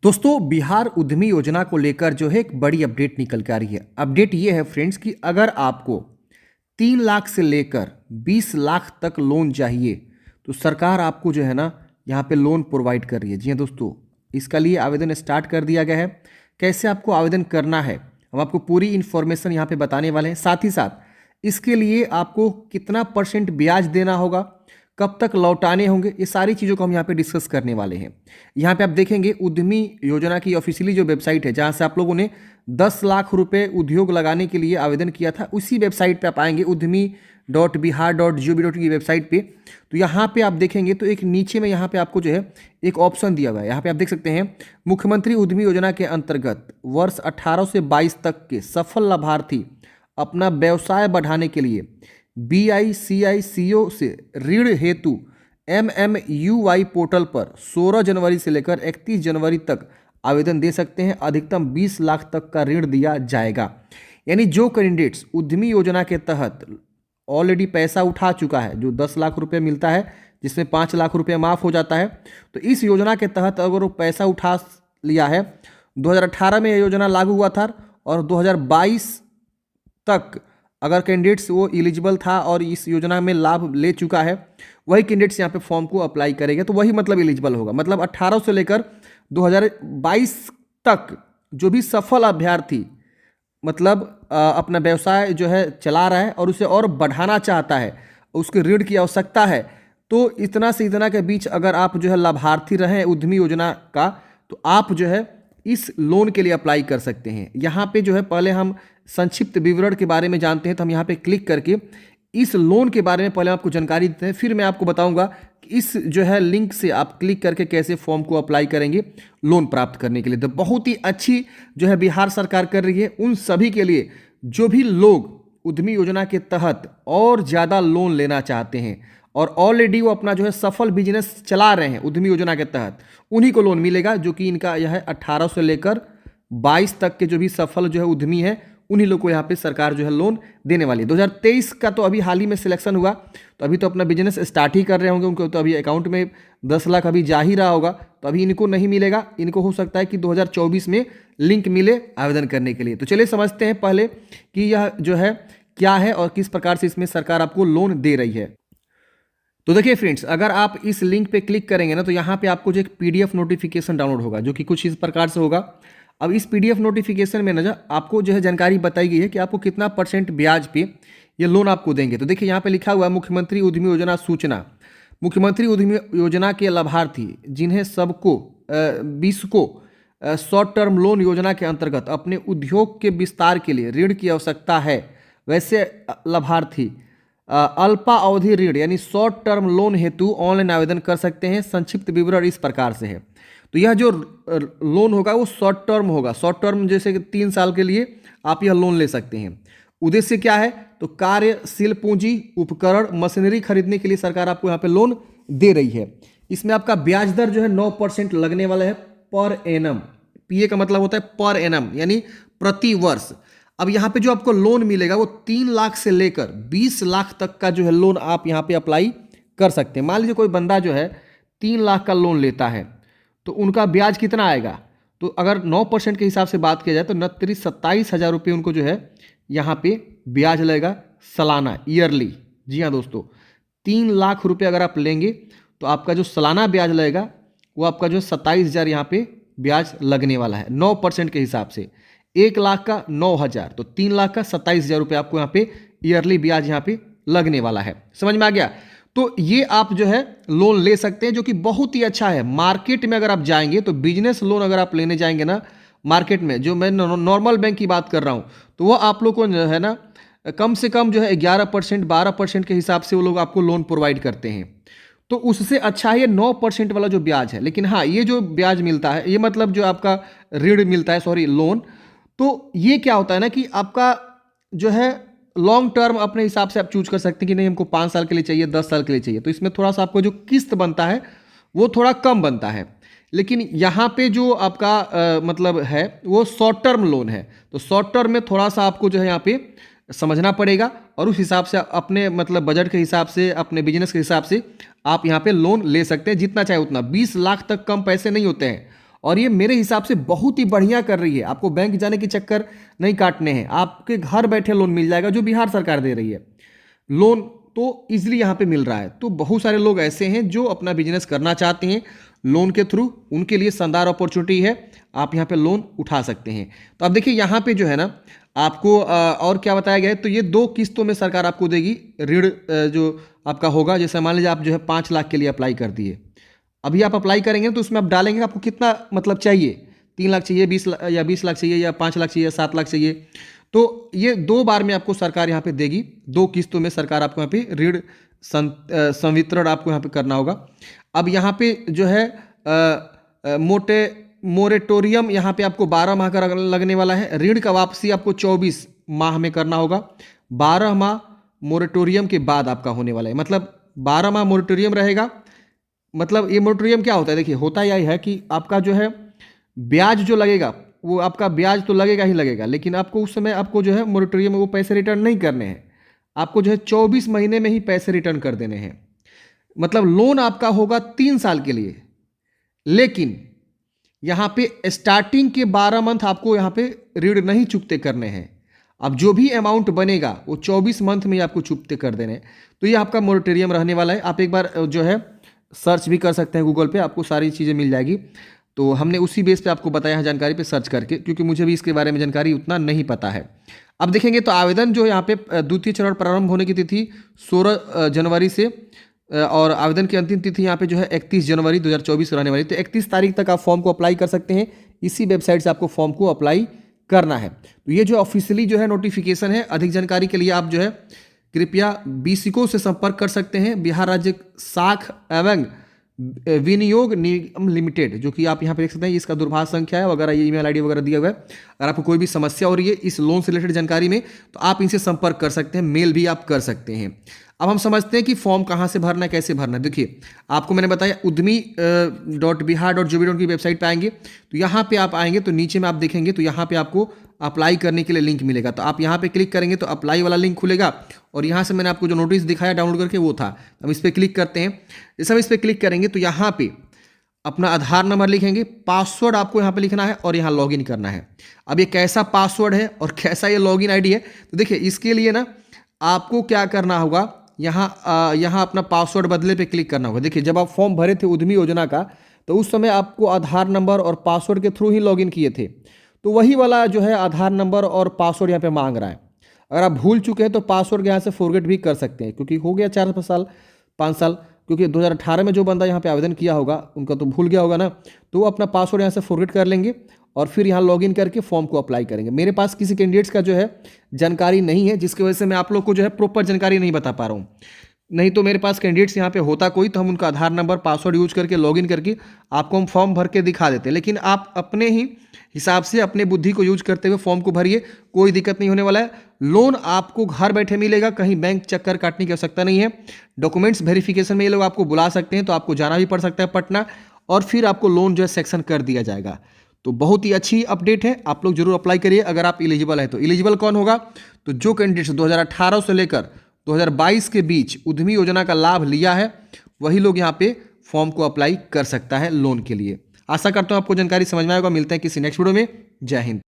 दोस्तों बिहार उद्यमी योजना को लेकर जो है एक बड़ी अपडेट निकल के आ रही है। अपडेट ये है फ्रेंड्स कि अगर आपको 3 लाख से लेकर 20 लाख तक लोन चाहिए तो सरकार आपको जो है ना यहाँ पे लोन प्रोवाइड कर रही है। जी हाँ दोस्तों, इसका लिए आवेदन स्टार्ट कर दिया गया है। कैसे आपको आवेदन करना है हम आपको पूरी इन्फॉर्मेशन यहाँ पे बताने वाले हैं। साथ ही साथ इसके लिए आपको कितना % ब्याज देना होगा, कब तक लौटाने होंगे, ये सारी चीज़ों को हम यहाँ पे डिस्कस करने वाले हैं। यहाँ पे आप देखेंगे उद्यमी योजना की ऑफिशियली जो वेबसाइट है जहाँ से आप लोगों ने 10 लाख रुपए उद्योग लगाने के लिए आवेदन किया था, उसी वेबसाइट पे आप आएंगे udemy.bihar.gov.in की वेबसाइट पे। तो यहाँ पे आप देखेंगे तो एक नीचे में यहाँ पे आपको जो है एक ऑप्शन दिया हुआ है। यहाँ पे आप देख सकते हैं मुख्यमंत्री उद्यमी योजना के अंतर्गत वर्ष 18 से 22 तक के सफल लाभार्थी अपना व्यवसाय बढ़ाने के लिए BICICO से ऋण हेतु MMUY पोर्टल पर 16 जनवरी से लेकर 31 जनवरी तक आवेदन दे सकते हैं। अधिकतम 20 लाख तक का ऋण दिया जाएगा। यानी जो कैंडिडेट्स उद्यमी योजना के तहत ऑलरेडी पैसा उठा चुका है, जो 10 लाख रुपए मिलता है जिसमें 5 लाख रुपए माफ़ हो जाता है, तो इस योजना के तहत अगर वो पैसा उठा लिया है, 2018 में यह योजना लागू हुआ था और 2022 तक अगर कैंडिडेट्स वो एलिजिबल था और इस योजना में लाभ ले चुका है, वही कैंडिडेट्स यहाँ पे फॉर्म को अप्लाई करेगा तो वही मतलब एलिजिबल होगा। मतलब 18 से लेकर 2022 तक जो भी सफल अभ्यर्थी मतलब अपना व्यवसाय जो है चला रहा है और उसे और बढ़ाना चाहता है, उसके ऋण की आवश्यकता है, तो इतना से इतना के बीच अगर आप जो है लाभार्थी रहें उद्यमी योजना का, तो आप जो है इस लोन के लिए अप्लाई कर सकते हैं। यहाँ पे जो है पहले हम संक्षिप्त विवरण के बारे में जानते हैं, तो हम यहाँ पे क्लिक करके इस लोन के बारे में पहले आपको जानकारी देते हैं, फिर मैं आपको बताऊंगा कि इस जो है लिंक से आप क्लिक करके कैसे फॉर्म को अप्लाई करेंगे लोन प्राप्त करने के लिए। तो बहुत ही अच्छी जो है बिहार सरकार कर रही है उन सभी के लिए जो भी लोग उद्यमी योजना के तहत और ज़्यादा लोन लेना चाहते हैं और ऑलरेडी वो अपना जो है सफल बिजनेस चला रहे हैं उद्यमी योजना के तहत, उन्हीं को लोन मिलेगा। जो कि इनका यह है 18 से लेकर 22 तक के जो भी सफल जो है उद्यमी है, उन्हीं लोग को यहाँ पे सरकार जो है लोन देने वाली है। 2023 का तो अभी हाल ही में सिलेक्शन हुआ, तो अभी तो अपना बिजनेस स्टार्ट ही कर रहे होंगे, उनको तो अभी अकाउंट में 10 लाख अभी जा ही रहा होगा, तो अभी इनको नहीं मिलेगा। इनको हो सकता है कि 2024 में लिंक मिले आवेदन करने के लिए। तो चलिए समझते हैं पहले कि यह जो है क्या है और किस प्रकार से इसमें सरकार आपको लोन दे रही है। तो देखिए फ्रेंड्स, अगर आप इस लिंक पे क्लिक करेंगे ना, तो यहाँ पे आपको जो एक PDF नोटिफिकेशन डाउनलोड होगा, जो कि कुछ इस प्रकार से होगा। अब इस PDF नोटिफिकेशन में ना आपको जो है जानकारी बताई गई है कि आपको कितना % ब्याज पे ये लोन आपको देंगे। तो देखिए यहाँ पे लिखा हुआ है मुख्यमंत्री उद्यमी योजना सूचना। मुख्यमंत्री उद्यमी योजना के लाभार्थी जिन्हें सबको 20 को शॉर्ट टर्म लोन योजना के अंतर्गत अपने उद्योग के विस्तार के लिए ऋण की आवश्यकता है, वैसे लाभार्थी अल्पा अवधि ऋण यानी शॉर्ट टर्म लोन हेतु ऑनलाइन आवेदन कर सकते हैं। संक्षिप्त विवरण इस प्रकार से है। तो यह जो लोन होगा वो शॉर्ट टर्म होगा। शॉर्ट टर्म जैसे कि 3 साल के लिए आप यह लोन ले सकते हैं। उद्देश्य क्या है, तो कार्यशील पूंजी, उपकरण, मशीनरी खरीदने के लिए सरकार आपको यहाँ पे लोन दे रही है। इसमें आपका ब्याज दर जो है 9% लगने वाला है पर एनम। PA का मतलब होता है पर एनम यानी प्रति वर्ष। अब यहाँ पे जो आपको लोन मिलेगा वो 3 लाख से लेकर 20 लाख तक का जो है लोन आप यहाँ पे अप्लाई कर सकते हैं। मान लीजिए कोई बंदा जो है 3 लाख का लोन लेता है तो उनका ब्याज कितना आएगा, तो अगर 9% के हिसाब से बात किया जाए तो 27,000 रुपये उनको जो है यहाँ पे ब्याज लगेगा सालाना, ईयरली। जी हाँ दोस्तों, 3 लाख रुपये अगर आप लेंगे तो आपका जो सालाना ब्याज लगेगा वो आपका जो 27,000 यहाँ पे ब्याज लगने वाला है 9% के हिसाब से। 1 लाख का 9,000, तो 3 लाख का 27,000 रुपये आपको यहाँ पे ईयरली ब्याज यहाँ पे लगने वाला है। समझ में आ गया? तो ये आप जो है लोन ले सकते हैं, जो कि बहुत ही अच्छा है। मार्केट में अगर आप जाएंगे तो बिजनेस लोन अगर आप लेने जाएंगे ना मार्केट में, जो मैं नॉर्मल बैंक की बात कर रहा हूँ, तो वो आप लोग को जो है ना कम से कम जो है 11% 12% के हिसाब से वो लोग आपको लोन प्रोवाइड करते हैं। तो उससे अच्छा है ये 9% वाला जो ब्याज है। लेकिन हाँ, ये जो ब्याज मिलता है, ये मतलब जो आपका ऋण मिलता है, सॉरी लोन, तो ये क्या होता है ना कि आपका जो है लॉन्ग टर्म अपने हिसाब से आप चूज कर सकते हैं कि नहीं हमको 5 साल के लिए चाहिए, 10 साल के लिए चाहिए। तो इसमें थोड़ा सा आपको जो किस्त बनता है वो थोड़ा कम बनता है। लेकिन यहाँ पे जो आपका मतलब है वो शॉर्ट टर्म लोन है। तो शॉर्ट टर्म में थोड़ा सा आपको जो है यहाँ पे समझना पड़ेगा और उस हिसाब से अपने मतलब बजट के हिसाब से, अपने बिजनेस के हिसाब से आप यहाँ पे लोन ले सकते हैं, जितना चाहे उतना। 20 लाख तक कम पैसे नहीं होते हैं और ये मेरे हिसाब से बहुत ही बढ़िया कर रही है। आपको बैंक जाने के चक्कर नहीं काटने हैं, आपके घर बैठे लोन मिल जाएगा जो बिहार सरकार दे रही है। लोन तो इजीली यहाँ पे मिल रहा है। तो बहुत सारे लोग ऐसे हैं जो अपना बिजनेस करना चाहते हैं लोन के थ्रू, उनके लिए शानदार अपॉर्चुनिटी है, आप यहाँ पे लोन उठा सकते हैं। तो अब देखिए यहाँ पे जो है ना आपको और क्या बताया गया है, तो ये 2 किस्तों में सरकार आपको देगी ऋण जो आपका होगा। जैसे मान लीजिए आप जो है 5 लाख के लिए अप्लाई कर दिए, अभी आप अप्लाई करेंगे तो उसमें आप डालेंगे आपको कितना मतलब चाहिए, 3 लाख चाहिए, 20 लाख या 20 लाख चाहिए, या 5 लाख चाहिए, 7 लाख चाहिए। तो ये 2 बार में आपको सरकार यहाँ पे देगी, 2 किस्तों में सरकार आपको यहाँ पे ऋण संवितरण आपको यहाँ पे करना होगा। अब यहाँ पे जो है मोरेटोरियम यहाँ पे आपको 12 माह का लगने वाला है। ऋण का वापसी आपको 24 माह में करना होगा। 12 माह मोरेटोरियम के बाद आपका होने वाला है, मतलब 12 माह मोरेटोरियम रहेगा। मतलब ये मोरेटोरियम क्या होता है, देखिए होता यही है कि आपका जो है ब्याज जो लगेगा वो आपका ब्याज तो लगेगा ही लगेगा, लेकिन आपको उस समय आपको जो है मोरेटोरियम में वो पैसे रिटर्न नहीं करने हैं, आपको जो है 24 महीने में ही पैसे रिटर्न कर देने हैं। मतलब लोन आपका होगा 3 साल के लिए, लेकिन यहाँ पे स्टार्टिंग के 12 मंथ आपको यहाँ पे ऋण नहीं चुकते करने हैं। अब जो भी अमाउंट बनेगा वो 24 मंथ में ही आपको चुकते कर देने हैं। तो ये आपका मोरेटोरियम रहने वाला है। आप एक बार जो है सर्च भी कर सकते हैं गूगल पे, आपको सारी चीज़ें मिल जाएगी। तो हमने उसी बेस पे आपको बताया है जानकारी पे सर्च करके, क्योंकि मुझे भी इसके बारे में जानकारी उतना नहीं पता है। अब देखेंगे तो आवेदन जो यहाँ पे द्वितीय चरण प्रारंभ होने की तिथि 16 जनवरी से, और आवेदन की अंतिम तिथि यहाँ पे जो है 31 जनवरी 2024 रहने वाली। तो 31 तारीख तक आप फॉर्म को अप्लाई कर सकते हैं। इसी वेबसाइट से आपको फॉर्म को अप्लाई करना है। तो ये जो ऑफिशियली जो है नोटिफिकेशन है, अधिक जानकारी के लिए आप जो है कृपया बीसिको से संपर्क कर सकते हैं, बिहार राज्य साख एवं विनियोग निगम लिमिटेड, जो कि आप यहाँ पे देख सकते हैं। इसका दूरभाष संख्या है वगैरह, ये ईमेल आईडी वगैरह दिया हुआ है। अगर आपको कोई भी समस्या हो रही है इस लोन से रिलेटेड जानकारी में, तो आप इनसे संपर्क कर सकते हैं, मेल भी आप कर सकते हैं। अब हम समझते हैं कि फॉर्म कहाँ से भरना है, कैसे भरना है। देखिए आपको मैंने बताया udemy.bihar.gov.in की वेबसाइट पे आएंगे, तो यहाँ पे आप आएंगे तो नीचे में आप देखेंगे तो यहाँ पे आपको अप्लाई करने के लिए लिंक मिलेगा। तो आप यहाँ पे क्लिक करेंगे तो अप्लाई वाला लिंक खुलेगा, और यहाँ से मैंने आपको जो नोटिस दिखाया डाउनलोड करके वो था। हम इस पर क्लिक करते हैं। जैसे हम इस पर क्लिक करेंगे तो यहाँ पे अपना आधार नंबर लिखेंगे, पासवर्ड आपको यहाँ पे लिखना है और यहाँ लॉगिन करना है। अब ये कैसा पासवर्ड है और कैसा ये लॉगिन आईडी है, तो देखिए इसके लिए ना आपको क्या करना होगा, यहाँ अपना पासवर्ड बदले पे क्लिक करना होगा। देखिए जब आप फॉर्म भरे थे उद्यमी योजना का, तो उस समय आपको आधार नंबर और पासवर्ड के थ्रू ही लॉगिन किए थे, तो वही वाला जो है आधार नंबर और पासवर्ड यहाँ पे मांग रहा है। अगर आप भूल चुके हैं तो पासवर्ड यहाँ से फॉरगेट भी कर सकते हैं, क्योंकि हो गया 4 साल 5 साल, क्योंकि 2018 में जो बंदा यहाँ पे आवेदन किया होगा उनका तो भूल गया होगा ना, तो वो अपना पासवर्ड यहाँ से फॉरगेट कर लेंगे और फिर यहाँ लॉगिन करके फॉर्म को अप्लाई करेंगे। मेरे पास किसी कैंडिडेट्स का जो है जानकारी नहीं है, जिसकी वजह से मैं आप लोग को जो है प्रॉपर जानकारी नहीं बता पा रहा हूँ। नहीं तो मेरे पास कैंडिडेट्स यहाँ पे होता कोई, तो हम उनका आधार नंबर पासवर्ड यूज करके लॉगिन करके आपको हम फॉर्म भर के दिखा देते हैं। लेकिन आप अपने ही हिसाब से अपने बुद्धि को यूज करते हुए फॉर्म को भरिए, कोई दिक्कत नहीं होने वाला है। लोन आपको घर बैठे मिलेगा, कहीं बैंक चक्कर काटने की आवश्यकता नहीं है। डॉक्यूमेंट्स वेरिफिकेशन में ये लोग आपको बुला सकते हैं, तो आपको जाना भी पड़ सकता है पटना, और फिर आपको लोन जो है सेक्शन कर दिया जाएगा। तो बहुत ही अच्छी अपडेट है, आप लोग जरूर अप्लाई करिए अगर आप एलिजिबल है तो। एलिजिबल कौन होगा, तो जो कैंडिडेट्स 2018 से लेकर 2022 के बीच उद्यमी योजना का लाभ लिया है, वही लोग यहाँ पे फॉर्म को अप्लाई कर सकता है लोन के लिए। आशा करता हूँ आपको जानकारी समझ में आएगा। मिलते हैं किसी नेक्स्ट वीडियो में। जय हिंद।